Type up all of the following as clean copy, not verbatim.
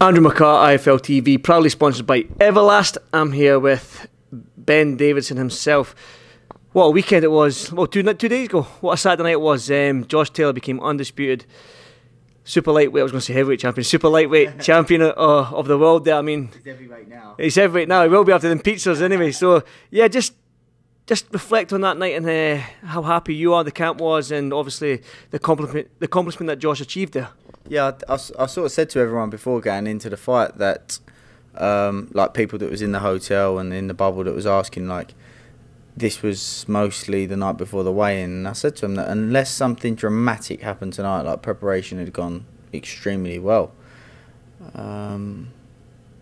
Andrew McCart, IFL TV, proudly sponsored by Everlast. I'm here with Ben Davidson himself. What a weekend it was. Well, two days ago. What a Saturday night it was. Josh Taylor became undisputed super lightweight, I was going to say heavyweight champion, super lightweight champion of the world there. I mean, he's heavyweight now. He's heavyweight now. He will be after them pizzas anyway. So, yeah, just reflect on that night and how happy you are the camp was, and obviously the accomplishment that Josh achieved there. Yeah, I sort of said to everyone before getting into the fight that, like people that was in the hotel and in the bubble that was asking, like, this was mostly the night before the weigh-in. And I said to them that unless something dramatic happened tonight, like preparation had gone extremely well. And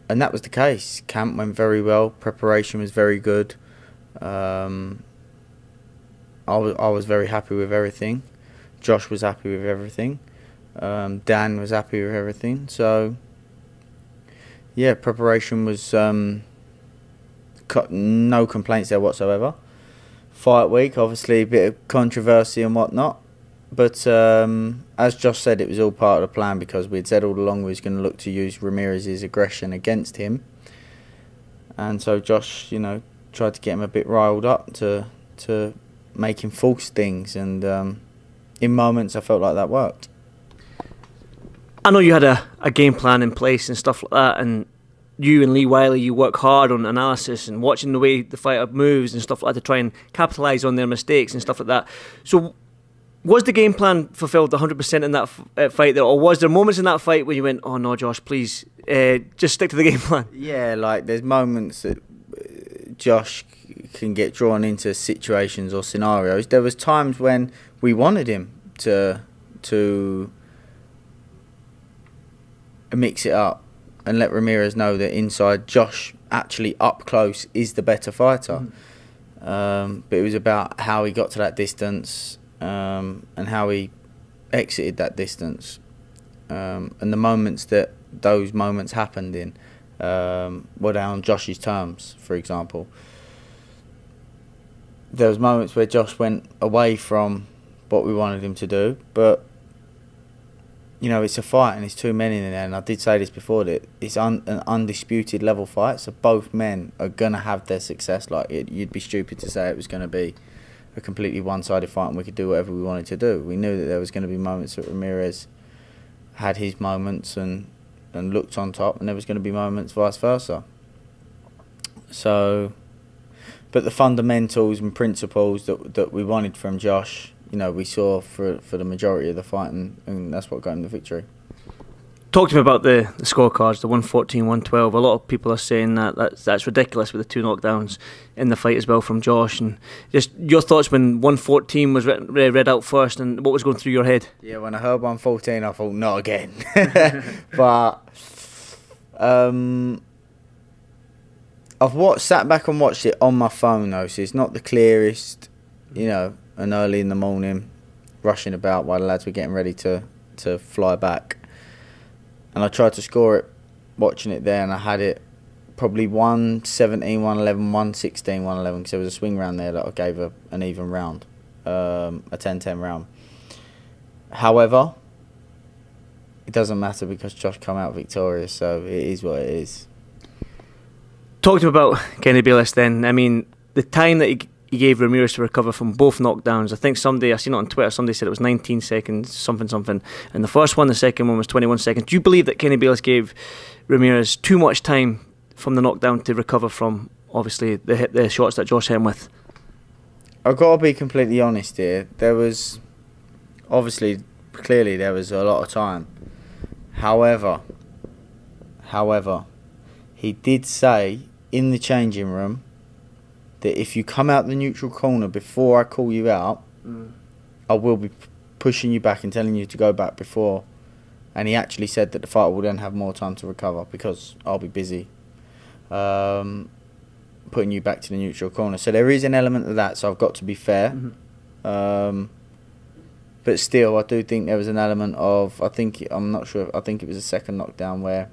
that was the case. Camp went very well. Preparation was very good. I was very happy with everything. Josh was happy with everything. Dan was happy with everything. So, yeah, preparation was no complaints there whatsoever. Fight week, obviously a bit of controversy and whatnot. But as Josh said, it was all part of the plan because we'd said all along we was going to look to use Ramirez's aggression against him. And so Josh, you know, tried to get him a bit riled up to make him force things. And in moments I felt like that worked. I know you had a game plan in place and stuff like that, and you and Lee Wiley, you work hard on analysis and watching the way the fighter moves and stuff like that to try and capitalise on their mistakes and stuff like that. So was the game plan fulfilled 100% in that fight there, or was there moments in that fight where you went, oh no Josh, please just stick to the game plan? Yeah, like there's moments that Josh can get drawn into situations or scenarios. There was times when we wanted him to mix it up and let Ramirez know that inside Josh actually up close is the better fighter. But it was about how he got to that distance and how he exited that distance, and the moments that those moments happened in were down on Josh's terms. For example, there was moments where Josh went away from what we wanted him to do, but you know, it's a fight and it's two men in there, and I did say this before, that it's an undisputed level fight, so both men are going to have their success. Like, you'd be stupid to say it was going to be a completely one-sided fight and we could do whatever we wanted to do. We knew that there was going to be moments that Ramirez had his moments and looked on top, and there was going to be moments vice versa. So, but the fundamentals and principles that we wanted from Josh, you know, we saw for the majority of the fight, and that's what got him the victory. Talk to me about the scorecards, the 114, 112. A lot of people are saying that's ridiculous with the two knockdowns in the fight as well from Josh. And just your thoughts when 114 was read out first, and what was going through your head? Yeah, when I heard 114, I thought, not again. But I've sat back and watched it on my phone though, so it's not the clearest, you know, and early in the morning, rushing about while the lads were getting ready to fly back. And I tried to score it, watching it there, and I had it probably 117, 111, 116, 111, because there was a swing round there that I gave an even round, a 10-10 round. However, it doesn't matter because Josh come out victorious, so it is what it is. Talk to me about Kenny Bayless then. I mean, the time that he gave Ramirez to recover from both knockdowns. I think I seen it on Twitter, somebody said it was 19 seconds, something. And the first one, the second one was 21 seconds. Do you believe that Kenny Bayless gave Ramirez too much time from the knockdown to recover from, obviously, the shots that Josh hit him with? I've got to be completely honest here. There was, obviously, clearly there was a lot of time. However, he did say in the changing room that if you come out the neutral corner before I call you out, I will be pushing you back and telling you to go back before. And he actually said that the fighter will then have more time to recover because I'll be busy putting you back to the neutral corner. So there is an element of that, so I've got to be fair. But still, I do think there was an element of, I'm not sure, I think it was a second knockdown where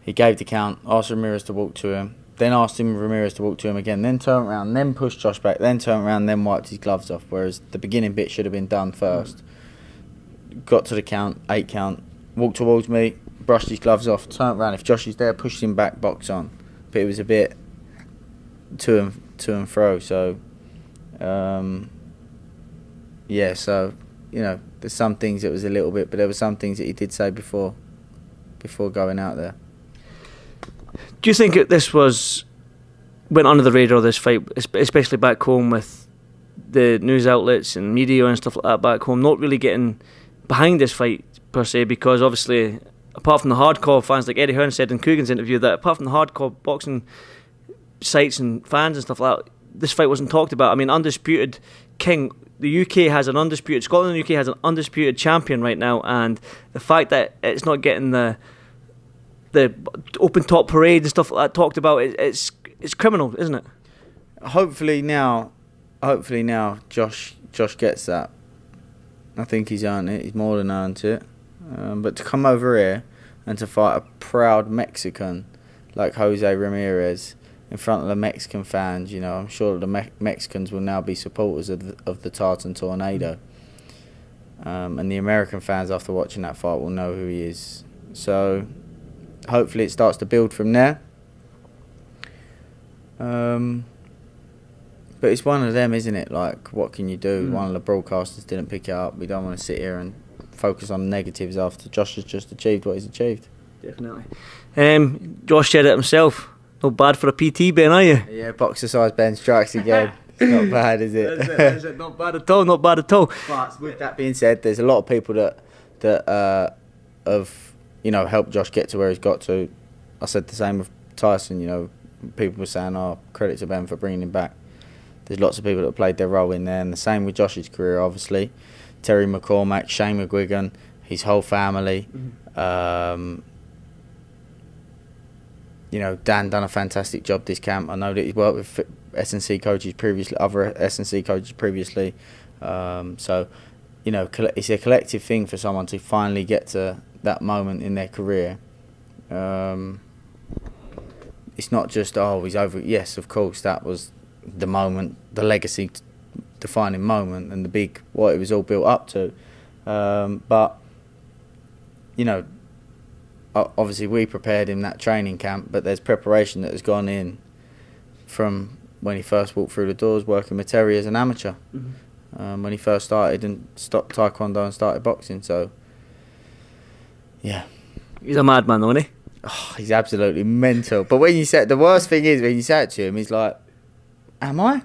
he gave the count, asked Ramirez to walk to him, then asked Ramirez to walk to him again, then turned around, then pushed Josh back, then turned around, then wiped his gloves off, whereas the beginning bit should have been done first. Got to the count, 8 count, walked towards me, brushed his gloves off, turned around. If Josh is there, pushed him back, box on. But it was a bit to and fro. So, yeah. So, you know, there's some things that was a little bit, but there were some things that he did say before going out there. Do you think that this went under the radar, this fight, especially back home with the news outlets and media and stuff like that back home, not really getting behind this fight per se, because obviously, apart from the hardcore fans, like Eddie Hearn said in Coogan's interview, that apart from the hardcore boxing sites and fans and stuff like that, this fight wasn't talked about. I mean, Undisputed King, the UK has an undisputed, Scotland and the UK has an undisputed champion right now, and the fact that it's not getting the open top parade and stuff like that talked about, it's criminal, isn't it? Hopefully now Josh gets that. I think he's earned it. He's more than earned it. But to come over here and to fight a proud Mexican like Jose Ramirez in front of the Mexican fans, you know, I'm sure the Mexicans will now be supporters of the Tartan Tornado. And the American fans, after watching that fight, will know who he is. So hopefully it starts to build from there. But it's one of them, isn't it? Like, what can you do? One of the broadcasters didn't pick it up. We don't want to sit here and focus on negatives after Josh has just achieved what he's achieved. Definitely. Josh said it himself. Not bad for a PT, Ben, are you? Yeah, boxer size Ben strikes again. It's not bad, is it? Is it? Not bad at all. Not bad at all. But with that being said, there's a lot of people that have, you know, helped Josh get to where he's got to. I said the same with Tyson. You know, people were saying, "Oh, credit to Ben for bringing him back." There's lots of people that played their role in there, and the same with Josh's career, obviously. Terry McCormack, Shane McGuigan, his whole family. You know, Dan done a fantastic job this camp. I know that he's worked with S&C coaches previously, other S&C coaches previously. So, you know, it's a collective thing for someone to finally get to that moment in their career. It's not just, oh, he's over. Yes, of course, that was the moment, the legacy defining moment, and the big, what it was all built up to. But, you know, obviously we prepared him that training camp, but there's preparation that has gone in from when he first walked through the doors, working with Terry as an amateur. When he first started and stopped Taekwondo and started boxing. So, yeah. He's a madman, though, isn't he? Oh, he's absolutely mental. But when you said, the worst thing is when you say it to him, he's like, "Am I?"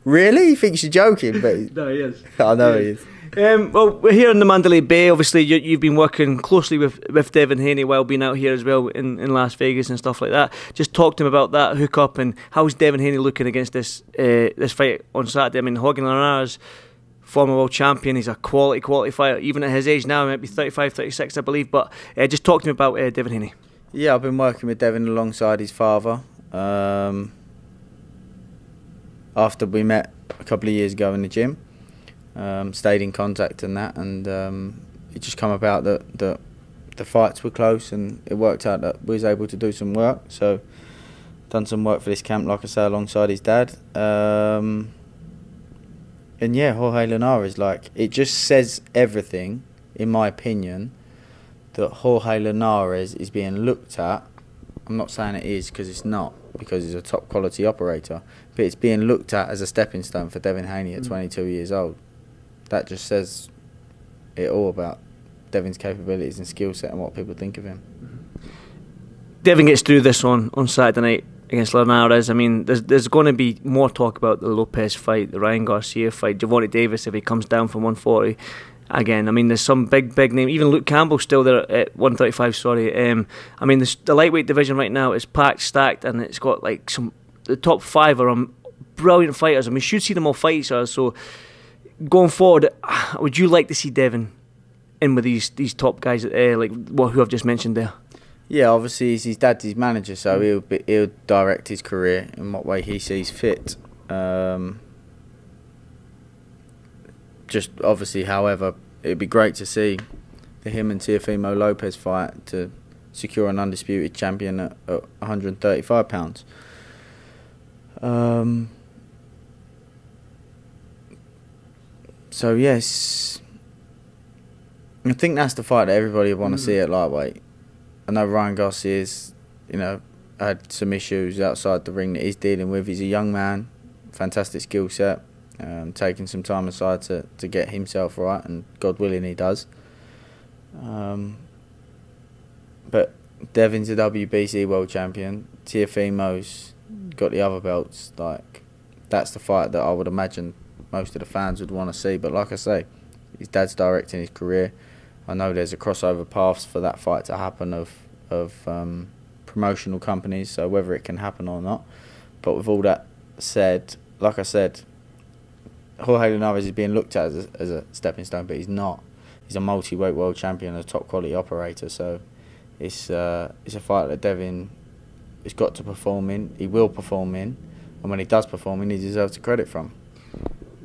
Really? He thinks you're joking, but no, he is. I know he is. Well, we're here in the Mandalay Bay. Obviously, you've been working closely with Devin Haney while being out here as well in Las Vegas and stuff like that. Just talk to him about that hookup, and how's Devin Haney looking against this fight on Saturday. I mean, Jorge Linares, former world champion, he's a quality fighter, even at his age now. He might be 35, 36, I believe. But just talk to me about Devin Haney. Yeah, I've been working with Devin alongside his father. After we met a couple of years ago in the gym, stayed in contact and that, and it just come about that the fights were close, and it worked out that we was able to do some work. So done some work for this camp, like I say, alongside his dad. And yeah, Jorge Linares, like, it just says everything, in my opinion, that Jorge Linares is being looked at. I'm not saying it is, because it's not, because he's a top quality operator, but it's being looked at as a stepping stone for Devin Haney at 22 years old. That just says it all about Devin's capabilities and skill set and what people think of him. Devin gets through this on Saturday night against Linares. I mean, there's going to be more talk about the Lopez fight, the Ryan Garcia fight, Gervonta Davis if he comes down from 140. Again, I mean, there's some big name. Even Luke Campbell's still there at 135. Sorry. I mean, the lightweight division right now is packed, stacked, and it's got like the top 5 are brilliant fighters. I mean, we should see them all fight each other. So going forward, would you like to see Devin in with these top guys who I've just mentioned there? Yeah, obviously his dad's his manager, so he'll direct his career in what way he sees fit. Just obviously, however, it'd be great to see him and Teofimo Lopez fight to secure an undisputed champion at 135 pounds. So yes, I think that's the fight that everybody would want to see at lightweight. I know Ryan Garcia's, had some issues outside the ring that he's dealing with. He's a young man, fantastic skill set, taking some time aside to get himself right, and God willing he does. But Devin's a WBC world champion. Teofimo's got the other belts. Like, that's the fight that I would imagine most of the fans would want to see. But like I say, his dad's directing his career. I know there's a crossover paths for that fight to happen of promotional companies, so whether it can happen or not. But with all that said, like I said, Jorge Linares is being looked at as a stepping stone, but he's not. He's a multi-weight world champion, a top quality operator, so it's a fight that Devin has got to perform in. He will perform in, and when he does perform in, he deserves the credit from.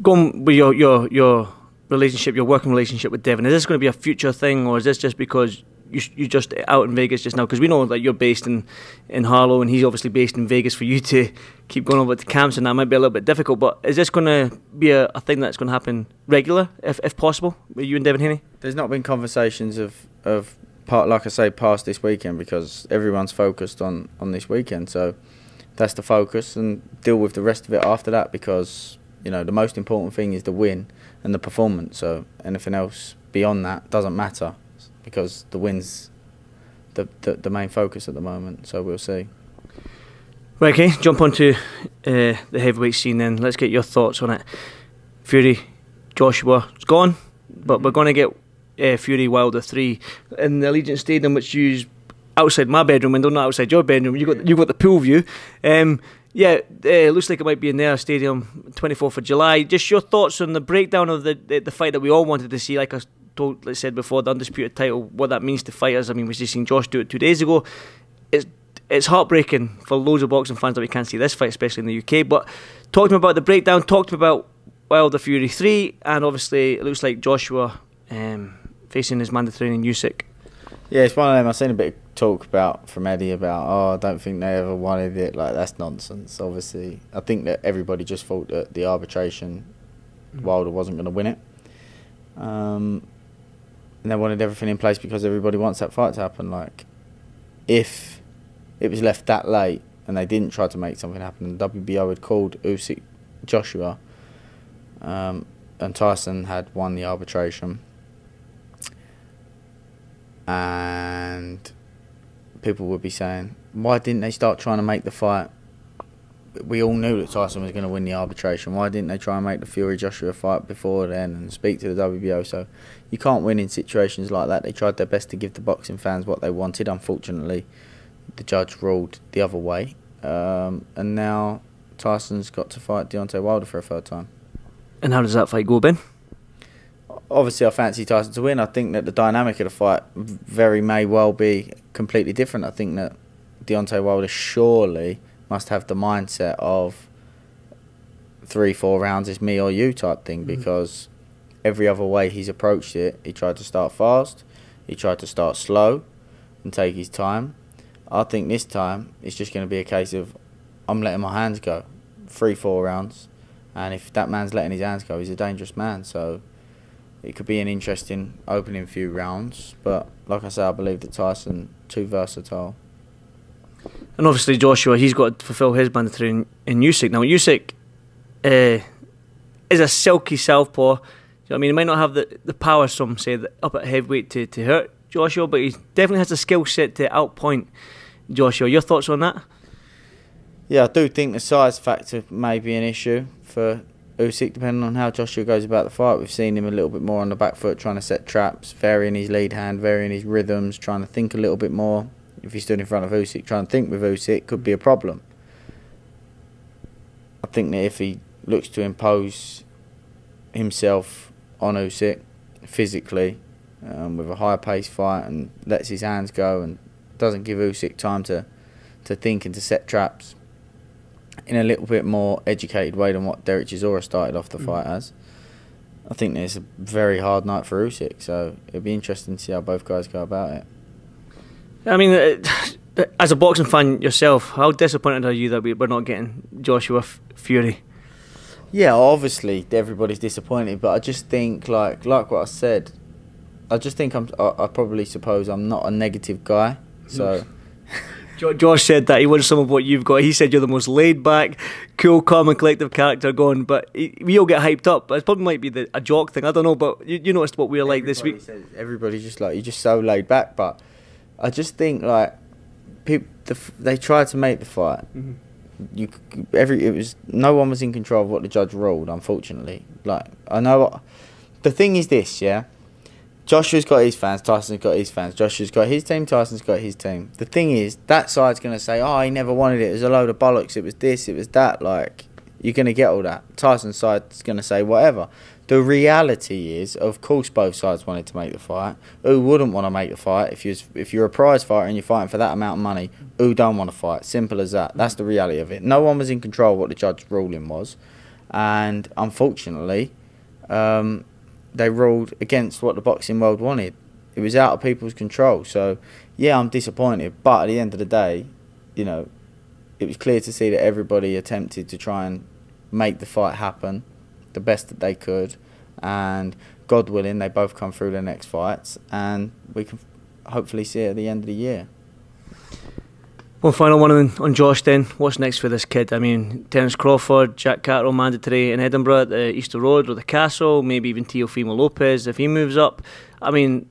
Going with your relationship, your working relationship with Devin, is this going to be a future thing, or is this just because you're just out in Vegas just now? Because we know that you're based in Harlow, and he's obviously based in Vegas. For you to keep going over to camps, and that might be a little bit difficult, but is this going to be a thing that's going to happen regular, if possible, with you and Devin Haney? There's not been conversations of like I say, past this weekend, because everyone's focused on this weekend, so that's the focus, and deal with the rest of it after that, because the most important thing is the win and the performance, so anything else beyond that doesn't matter, because the win's the main focus at the moment, so we'll see. Right, okay, jump onto the heavyweight scene then. Let's get your thoughts on it. Fury, Joshua, it's gone, but we're going to get Fury Wilder 3 in the Allegiant Stadium, which is outside my bedroom window, not outside your bedroom. You got the pool view. Looks like it might be in their stadium, 24th of July. Just your thoughts on the breakdown of the fight that we all wanted to see. Like I said before, the undisputed title, what that means to fighters. I mean, we just seen Josh do it 2 days ago. It's heartbreaking for loads of boxing fans that we can't see this fight, especially in the UK. But talk to me about the breakdown. Talk to me about Wilder Fury 3, and obviously it looks like Joshua facing his mandatory in Usyk. Yeah, it's one of them. I've seen a bit of talk from Eddie about, I don't think they ever wanted it. Like, that's nonsense. Obviously, I think that everybody just thought that the arbitration, Wilder wasn't going to win it. And they wanted everything in place because everybody wants that fight to happen. Like, if it was left that late and they didn't try to make something happen, and WBO had called Usyk Joshua, and Tyson had won the arbitration, and people would be saying, why didn't they start trying to make the fight? We all knew that Tyson was going to win the arbitration. Why didn't they try and make the Fury-Joshua fight before then and speak to the WBO? So you can't win in situations like that. They tried their best to give the boxing fans what they wanted. Unfortunately, the judge ruled the other way. And now Tyson's got to fight Deontay Wilder for a third time. And how does that fight go, Ben? Obviously, I fancy Tyson to win. I think that the dynamic of the fight may well be completely different. I think that Deontay Wilder surely must have the mindset of 3-4 rounds is me or you type thing, because every other way he's approached it, he tried to start fast, he tried to start slow and take his time. I think this time it's just going to be a case of I'm letting my hands go 3-4 rounds, and if that man's letting his hands go, he's a dangerous man. So it could be an interesting opening few rounds, but like I said, I believe that Tyson too versatile. And obviously Joshua, he's got to fulfil his mandatory in Usyk. Now Usyk is a silky southpaw. You know what I mean? He might not have the power, some say, up at heavyweight to hurt Joshua, but he definitely has the skill set to outpoint Joshua. Your thoughts on that? Yeah, I do think the size factor may be an issue for Usyk, depending on how Joshua goes about the fight. We've seen him a little bit more on the back foot, trying to set traps, varying his lead hand, varying his rhythms, trying to think a little bit more. If he stood in front of Usyk, trying to think with Usyk could be a problem. I think that if he looks to impose himself on Usyk physically, with a high-paced fight, and lets his hands go and doesn't give Usyk time to think and to set traps in a little bit more educated way than what Derek Chisora started off the fight as, I think it's a very hard night for Usyk. So it'll be interesting to see how both guys go about it. I mean, as a boxing fan yourself, how disappointed are you that we're not getting Joshua Fury? Yeah, obviously everybody's disappointed, but I just think, like what I said, I just think I probably suppose I'm not a negative guy. So Josh said that he wants some of what you've got. He said you're the most laid back, cool, calm and collective character going, but we all get hyped up. It probably might be a jock thing, I don't know, but you noticed what we were like this week. Everybody's just like, you're just so laid back, but I just think like they tried to make the fight. No one was in control of what the judge ruled, unfortunately. Like, I know the thing is this, yeah. Joshua's got his fans, Tyson's got his fans. Joshua's got his team, Tyson's got his team. The thing is, that side's going to say, oh, he never wanted it. It was a load of bollocks. It was this, it was that. Like, you're going to get all that. Tyson's side's going to say whatever. The reality is, of course, both sides wanted to make the fight. Who wouldn't want to make the fight? If you're a prize fighter and you're fighting for that amount of money, who don't want to fight? Simple as that. That's the reality of it. No one was in control of what the judge's ruling was. And, unfortunately, they ruled against what the boxing world wanted. It was out of people's control. So, yeah, I'm disappointed. But at the end of the day, you know, it was clear to see that everybody attempted to try and make the fight happen the best that they could. And God willing, they both come through their next fights. And we can hopefully see it at the end of the year. One final one on Josh then. What's next for this kid? I mean, Terence Crawford, Jack Catterall mandatory in Edinburgh at the Easter Road or the Castle, maybe even Teofimo Lopez if he moves up. I mean,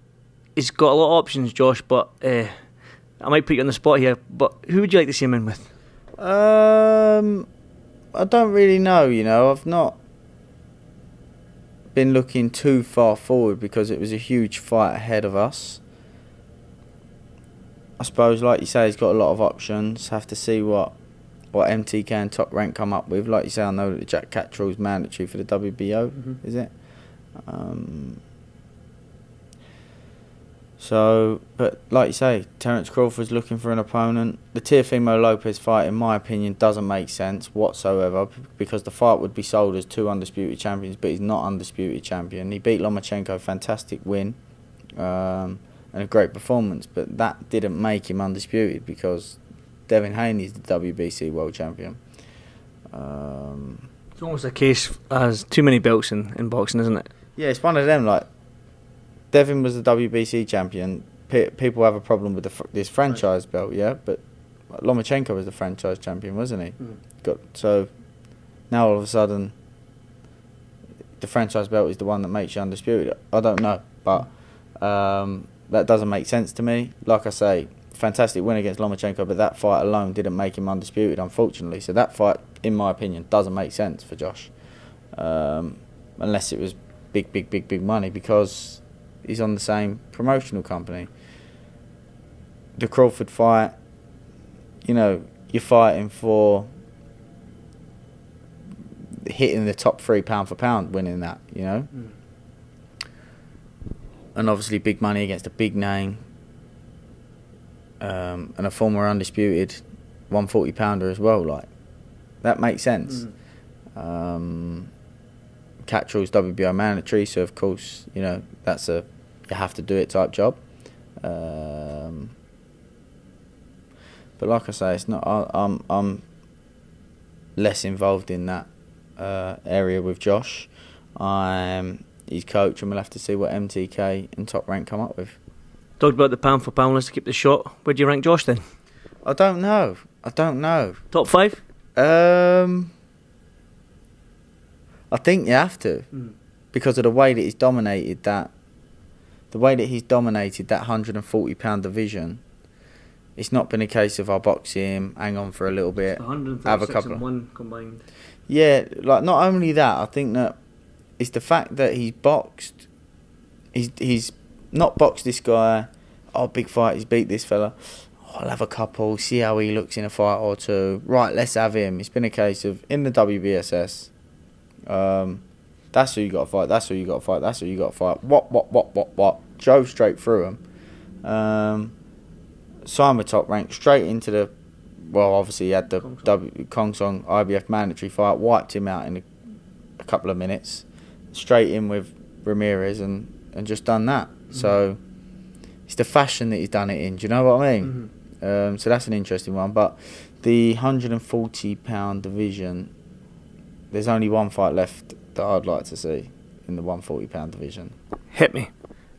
he's got a lot of options, Josh, but I might put you on the spot here, but who would you like to see him in with? I don't really know, you know. I've not been looking too far forward because it was a huge fight ahead of us. I suppose, like you say, he's got a lot of options. Have to see what MTK and Top Rank come up with. Like you say, I know that Jack Catterall is mandatory for the WBO, is it? So, but like you say, Terence Crawford's looking for an opponent. The Teofimo Lopez fight, in my opinion, doesn't make sense whatsoever because the fight would be sold as two undisputed champions, but he's not undisputed champion. He beat Lomachenko, fantastic win. And a great performance, but that didn't make him undisputed because Devin Haney is the WBC world champion. It's almost a case as too many belts in boxing, isn't it? Yeah, it's one of them. Like, Devin was the WBC champion. People have a problem with this franchise belt, yeah, but Lomachenko was the franchise champion, wasn't he? So now all of a sudden the franchise belt is the one that makes you undisputed. I don't know, but that doesn't make sense to me. Like I say, fantastic win against Lomachenko, but that fight alone didn't make him undisputed, unfortunately. So that fight, in my opinion, doesn't make sense for Josh. Unless it was big money, because he's on the same promotional company. The Crawford fight, you know, you're fighting for hitting the top 3 pound for pound, winning that, you know. And obviously big money against a big name, and a former undisputed 140 pounder as well. Like, that makes sense. Catterall's WBO mandatory, so of course, you know, that's a you have to do it type job. But like I say, it's not. I'm less involved in that area with Josh. I'm his coach, and we'll have to see what MTK and Top Rank come up with. Talked about the pound for pound list to keep the shot. Where do you rank Josh then? I don't know. Top 5? I think you have to, because of the way that he's dominated that. The way that he's dominated that 140 pound division. It's not been a case of I'll box him, hang on for a little bit, have a couple. 136 combined. Yeah, like, not only that, I think that it's the fact that he's boxed. He's not boxed this guy. Oh, big fight, he's beat this fella. Oh, I'll have a couple, see how he looks in a fight or two. Right, let's have him. It's been a case of, in the WBSS, that's who you got to fight, that's who you got to fight, that's who you got to fight. What? Drove straight through him. Signed with Top Rank, straight into the, well, obviously he had the Kong Song IBF mandatory fight, wiped him out in a couple of minutes. Straight in with Ramirez and just done that. So it's the fashion that he's done it in. Do you know what I mean? So that's an interesting one. But the 140 pound division, there's only one fight left that I'd like to see in the 140 pound division. Hit me.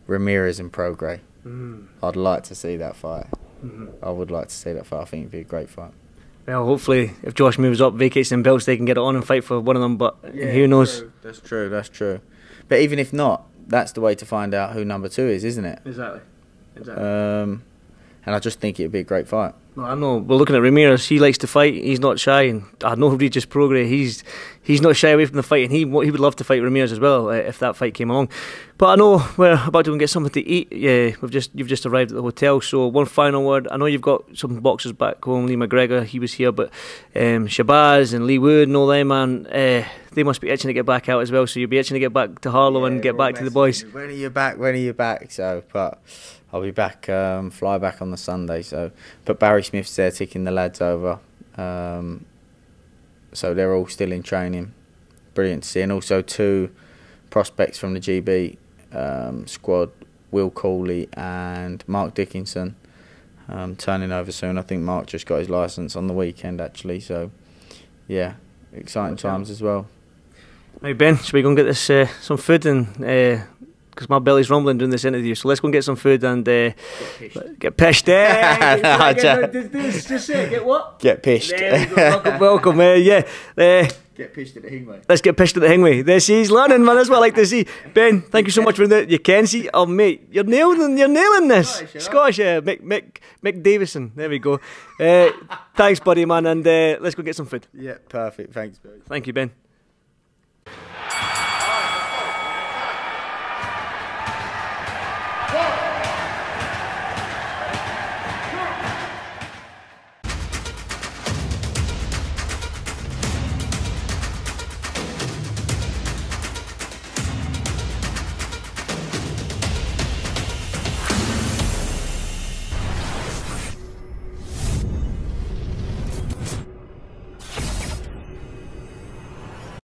Ramirez and Prograis. Mm. I'd like to see that fight. Mm-hmm. I would like to see that fight. I think it'd be a great fight. Well, hopefully, if Josh moves up, vacates them belts, they can get it on and fight for one of them. But who knows? True. That's true. That's true. But even if not, that's the way to find out who number 2 is, isn't it? Exactly. And I just think it'd be a great fight. Well, I know. We're looking at Ramirez. He likes to fight. He's not shy, and I know Regis Prograis. He's not shy away from the fight, and he would love to fight Ramirez as well if that fight came along. But I know we're about to go and get something to eat. Yeah, you've just arrived at the hotel. So one final word. I know you've got some boxers back home. Lee McGregor, he was here, but Shabazz and Lee Wood and all them, man, they must be itching to get back out as well. So you'll be itching to get back to Harlow and get back to the boys. When are you back? When are you back? So, but I'll be back, fly back on the Sunday. So, but Barry Smith's there taking the lads over. So they're all still in training. Brilliant to see. And also 2 prospects from the GB squad, Will Cooley and Mark Dickinson, turning over soon. I think Mark just got his licence on the weekend, actually. So, yeah, exciting times as well. Hey Ben, should we go and get this some food and... because my belly's rumbling doing this interview, so let's go and get some food and get pished. Just say, get what? Get pished. Welcome, yeah. Get pished at the Hingway. Let's get pished at the Hingway. He's learning, man. That's what I like to see. Ben, thank you so much for that. You can see, oh mate, you're nailing this. Scottish, Mick Davison. There we go. Thanks, buddy, man, and let's go get some food. Yeah, perfect. Thanks, Billy. Thank you, Ben.